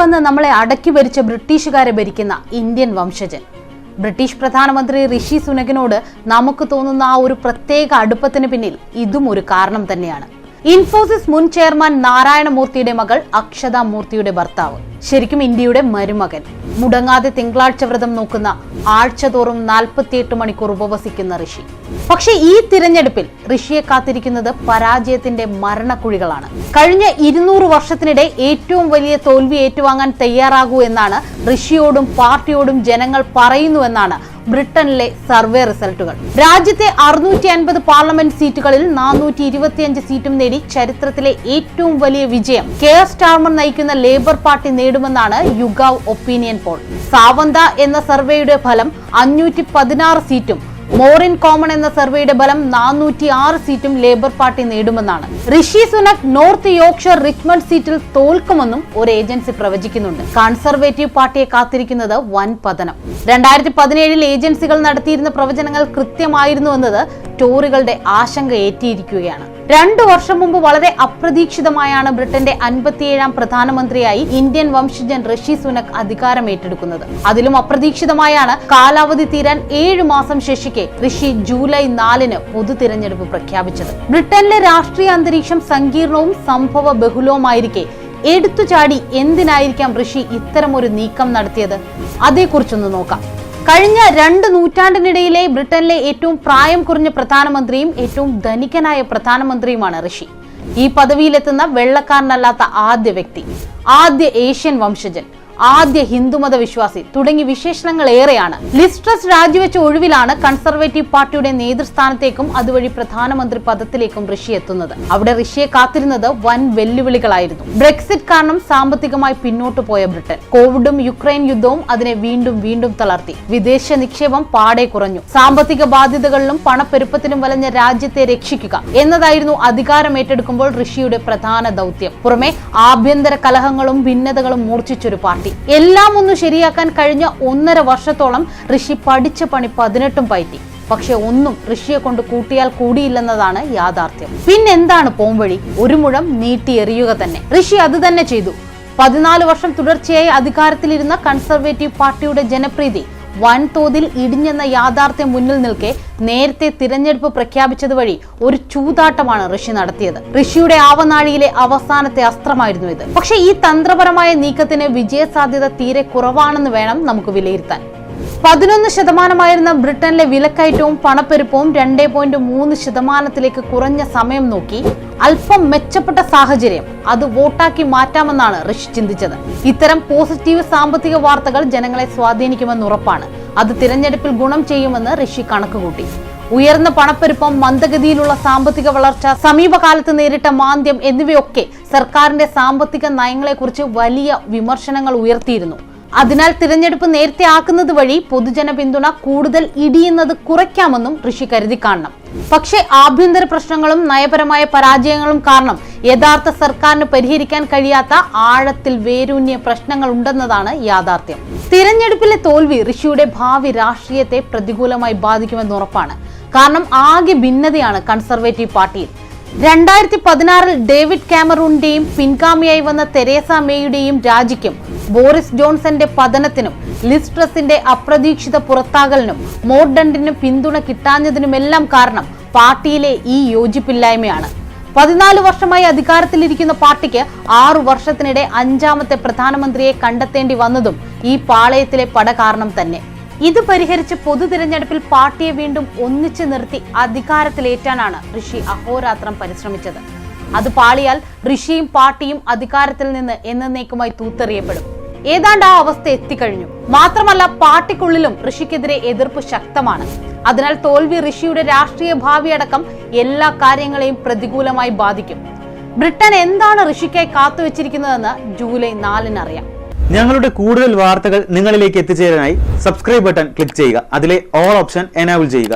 വന്ന് നമ്മളെ അടക്കി ഭരിച്ച ബ്രിട്ടീഷുകാരെ ഭരിക്കുന്ന ഇന്ത്യൻ വംശജൻ. ബ്രിട്ടീഷ് പ്രധാനമന്ത്രി ഋഷി സുനകിനോട് നമുക്ക് തോന്നുന്ന ആ ഒരു പ്രത്യേക അടുപ്പത്തിന് പിന്നിൽ ഇതും ഒരു കാരണം തന്നെയാണ്. ഇൻഫോസിസ് മുൻ ചെയർമാൻ നാരായണ മൂർത്തിയുടെ മകൾ അക്ഷത മൂർത്തിയുടെ ഭർത്താവ്, ശരിക്കും ഇന്ത്യയുടെ മരുമകൻ, മുടങ്ങാതെ തിങ്കളാഴ്ച വ്രതം നോക്കുന്ന, ആഴ്ചതോറും 48 മണിക്കൂർ ഉപവസിക്കുന്ന ഋഷി. പക്ഷെ ഈ തിരഞ്ഞെടുപ്പിൽ ഋഷിയെ കാത്തിരിക്കുന്നത് പരാജയത്തിന്റെ മരണക്കുഴികളാണ്. കഴിഞ്ഞ 200 വർഷത്തിനിടെ ഏറ്റവും വലിയ തോൽവി ഏറ്റുവാങ്ങാൻ തയ്യാറാകൂ എന്നാണ് ഋഷിയോടും പാർട്ടിയോടും ജനങ്ങൾ പറയുന്നുവെന്നാണ് ബ്രിട്ടനിലെ സർവേ റിസൾട്ടുകൾ. രാജ്യത്തെ 650 പാർലമെന്റ് സീറ്റുകളിൽ 425 സീറ്റും നേടി ചരിത്രത്തിലെ ഏറ്റവും വലിയ വിജയം കെയർ സ്റ്റാർമർ നയിക്കുന്ന ലേബർ പാർട്ടി നേടുമെന്നാണ് യുഗാവ് ഒപ്പീനിയൻ പോൾ. സാവന്ത എന്ന സർവേയുടെ ഫലം 516 സീറ്റും, മോറിൻ കോമൺ എന്ന സർവേയുടെ ഫലം 406 സീറ്റും ലേബർ പാർട്ടി നേടുമെന്നാണ്. ഋഷി സുനക് നോർത്ത് യോർക്ക്ഷയർ റിച്ച്മണ്ട് സീറ്റിൽ തോൽക്കുമെന്നും ഒരു ഏജൻസി പ്രവചിക്കുന്നുണ്ട്. കൺസർവേറ്റീവ് പാർട്ടിയെ കാത്തിരിക്കുന്നത് വൻ പതനം. 2017 ഏജൻസികൾ നടത്തിയിരുന്ന പ്രവചനങ്ങൾ കൃത്യമായിരുന്നു എന്നത് ടോറികളുടെ ആശങ്ക ഏറ്റിയിരിക്കുകയാണ്. 2 വർഷം മുമ്പ് വളരെ അപ്രതീക്ഷിതമായാണ് ബ്രിട്ടന്റെ 57ാം പ്രധാനമന്ത്രിയായി ഇന്ത്യൻ വംശജൻ ഋഷി സുനക് അധികാരം ഏറ്റെടുക്കുന്നത്. അതിലും അപ്രതീക്ഷിതമായാണ് കാലാവധി തീരാൻ 7 മാസം ശേഷിക്കെ ഋഷി ജൂലൈ 4-ന് പൊതു തിരഞ്ഞെടുപ്പ് പ്രഖ്യാപിച്ചത്. ബ്രിട്ടനിലെ രാഷ്ട്രീയ അന്തരീക്ഷം സങ്കീർണവും സംഭവ ബഹുലവുമായിരിക്കെ എടുത്തുചാടി എന്തിനായിരിക്കാം ഋഷി ഇത്തരമൊരു നീക്കം നടത്തിയത്? അതേക്കുറിച്ചൊന്ന് നോക്കാം. കഴിഞ്ഞ 2 നൂറ്റാണ്ടിനിടയിലെ ബ്രിട്ടനിലെ ഏറ്റവും പ്രായം കുറഞ്ഞ പ്രധാനമന്ത്രിയും ഏറ്റവും ധനികനായ പ്രധാനമന്ത്രിയുമാണ് ഋഷി. ഈ പദവിയിലെത്തുന്ന വെള്ളക്കാരനല്ലാത്ത ആദ്യ വ്യക്തി, ആദ്യ ഏഷ്യൻ വംശജൻ, ആദ്യ ഹിന്ദുമത വിശ്വാസി തുടങ്ങി വിശേഷണങ്ങൾ ഏറെയാണ്. ലിസ് ട്രസ് രാജിവെച്ച ഒഴിവിലാണ് കൺസർവേറ്റീവ് പാർട്ടിയുടെ നേതൃസ്ഥാനത്തേക്കും അതുവഴി പ്രധാനമന്ത്രി പദത്തിലേക്കും ഋഷി എത്തുന്നത്. അവിടെ ഋഷിയെ കാത്തിരുന്നത് വൻ വെല്ലുവിളികളായിരുന്നു. ബ്രെക്സിറ്റ് കാരണം സാമ്പത്തികമായി പിന്നോട്ടു പോയ ബ്രിട്ടൻ, കോവിഡും യുക്രൈൻ യുദ്ധവും അതിനെ വീണ്ടും തളർത്തി. വിദേശ നിക്ഷേപം പാടെ കുറഞ്ഞു. സാമ്പത്തിക ബാധ്യതകളിലും പണപ്പെരുപ്പത്തിലും വലഞ്ഞ രാജ്യത്തെ രക്ഷിക്കുക എന്നതായിരുന്നു അധികാരം ഏറ്റെടുക്കുമ്പോൾ ഋഷിയുടെ പ്രധാന ദൗത്യം. പുറമെ ആഭ്യന്തര കലഹങ്ങളും ഭിന്നതകളും മൂർച്ഛിച്ചൊരു പാർട്ടി. എല്ലാം ഒന്ന് ശരിയാക്കാൻ കഴിഞ്ഞ 1.5 വർഷത്തോളം ഋഷി പഠിച്ച പണി 18 പയറ്റി. പക്ഷെ ഒന്നും ഋഷിയെ കൊണ്ട് കൂട്ടിയാൽ കൂടിയില്ലെന്നതാണ് യാഥാർത്ഥ്യം. പിന്നെന്താണ് പോംവഴി? ഒരു മുഴം നീട്ടി എറിയുക തന്നെ. ഋഷി അത് തന്നെ ചെയ്തു. 14 വർഷം തുടർച്ചയായി അധികാരത്തിലിരുന്ന കൺസർവേറ്റീവ് പാർട്ടിയുടെ ജനപ്രീതി വൻതോതിൽ ഇടിഞ്ഞെന്ന യാഥാർത്ഥ്യം മുന്നിൽ നിൽക്കെ നേരത്തെ തിരഞ്ഞെടുപ്പ് പ്രഖ്യാപിച്ചത് വഴി ഒരു ചൂതാട്ടമാണ് ഋഷി നടത്തിയത്. ഋഷിയുടെ ആവനാഴിയിലെ അവസാനത്തെ അസ്ത്രമായിരുന്നു ഇത്. പക്ഷെ ഈ തന്ത്രപരമായ നീക്കത്തിന് വിജയസാധ്യത തീരെ കുറവാണെന്ന് വേണം നമുക്ക് വിലയിരുത്താൻ. 11% ബ്രിട്ടനിലെ വിലക്കയറ്റവും പണപ്പെരുപ്പവും 2.3% കുറഞ്ഞ സമയം നോക്കി അല്പം മെച്ചപ്പെട്ട സാഹചര്യം അത് വോട്ടാക്കി മാറ്റാമെന്നാണ് ഋഷി ചിന്തിച്ചത്. ഇത്തരം പോസിറ്റീവ് സാമ്പത്തിക വാർത്തകൾ ജനങ്ങളെ സ്വാധീനിക്കുമെന്ന് ഉറപ്പാണ്. അത് തിരഞ്ഞെടുപ്പിൽ ഗുണം ചെയ്യുമെന്ന് ഋഷി കണക്കുകൂട്ടി. ഉയർന്ന പണപ്പെരുപ്പം, മന്ദഗതിയിലുള്ള സാമ്പത്തിക വളർച്ച, സമീപകാലത്ത് നേരിട്ട മാന്ദ്യം എന്നിവയൊക്കെ സർക്കാരിന്റെ സാമ്പത്തിക നയങ്ങളെക്കുറിച്ച് വലിയ വിമർശനങ്ങൾ ഉയർത്തിയിരുന്നു. അതിനാൽ തിരഞ്ഞെടുപ്പ് നേരത്തെ ആക്കുന്നത് വഴി പൊതുജന പിന്തുണ കൂടുതൽ ഇടിയുന്നത് കുറയ്ക്കാമെന്നും ഋഷി കരുതി കാണണം. പക്ഷേ ആഭ്യന്തര പ്രശ്നങ്ങളും നയപരമായ പരാജയങ്ങളും കാരണം യഥാർത്ഥ സർക്കാരിന് പരിഹരിക്കാൻ കഴിയാത്ത ആഴത്തിൽ വേരൂന്നിയ പ്രശ്നങ്ങൾ ഉണ്ടെന്നതാണ് യാഥാർത്ഥ്യം. തിരഞ്ഞെടുപ്പിലെ തോൽവി ഋഷിയുടെ ഭാവി രാഷ്ട്രീയത്തെ പ്രതികൂലമായി ബാധിക്കുമെന്ന് ഉറപ്പാണ്. കാരണം ആകെ ഭിന്നതയാണ് കൺസർവേറ്റീവ് പാർട്ടിയിൽ. 2016 ഡേവിഡ് കാമറൂണിന്റെയും പിൻഗാമിയായി വന്ന തെരേസ മേയുടെയും രാജിക്കും, ബോറിസ് ജോൺസന്റെ പതനത്തിനും, ലിസ് ട്രസിന്റെ അപ്രതീക്ഷിത പുറത്താകലിനും, മോർഡന്റിനും പിന്തുണ കിട്ടാഞ്ഞതിനുമെല്ലാം കാരണം പാർട്ടിയിലെ ഈ യോജിപ്പില്ലായ്മയാണ്. 14 വർഷമായി അധികാരത്തിലിരിക്കുന്ന പാർട്ടിക്ക് 6 വർഷത്തിനിടെ 5ാമത്തെ പ്രധാനമന്ത്രിയെ കണ്ടെത്തേണ്ടി വന്നതും ഈ പാളയത്തിലെ പട കാരണം തന്നെ. ഇത് പരിഹരിച്ച് പൊതു തിരഞ്ഞെടുപ്പിൽ പാർട്ടിയെ വീണ്ടും ഒന്നിച്ചു നിർത്തി അധികാരത്തിലേറ്റാനാണ് ഋഷി അഹോരാത്രം പരിശ്രമിച്ചത്. അത് പാളിയാൽ ഋഷിയും പാർട്ടിയും അധികാരത്തിൽ നിന്ന് എന്നേക്കുമായി തൂത്തെറിയപ്പെടും. ഏതാണ്ട് ആ അവസ്ഥ എത്തിക്കഴിഞ്ഞു. മാത്രമല്ല പാർട്ടിക്കുള്ളിലും ഋഷിക്കെതിരെ എതിർപ്പ് ശക്തമാണ്. അതിനാൽ തോൽവി ഋഷിയുടെ രാഷ്ട്രീയ ഭാവി അടക്കം എല്ലാ കാര്യങ്ങളെയും പ്രതികൂലമായി ബാധിക്കും. ബ്രിട്ടൻ എന്താണ് ഋഷിക്കായി കാത്തുവെച്ചിരിക്കുന്നതെന്ന് ജൂലൈ 4-ന് അറിയാം. ഞങ്ങളുടെ കൂടുതൽ വാർത്തകൾ നിങ്ങളിലേക്ക് എത്തിച്ചേരാനായി സബ്സ്ക്രൈബ് ബട്ടൺ ക്ലിക്ക് ചെയ്യുക. അതിലെ ഓൾ ഓപ്ഷൻ എനേബിൾ ചെയ്യുക.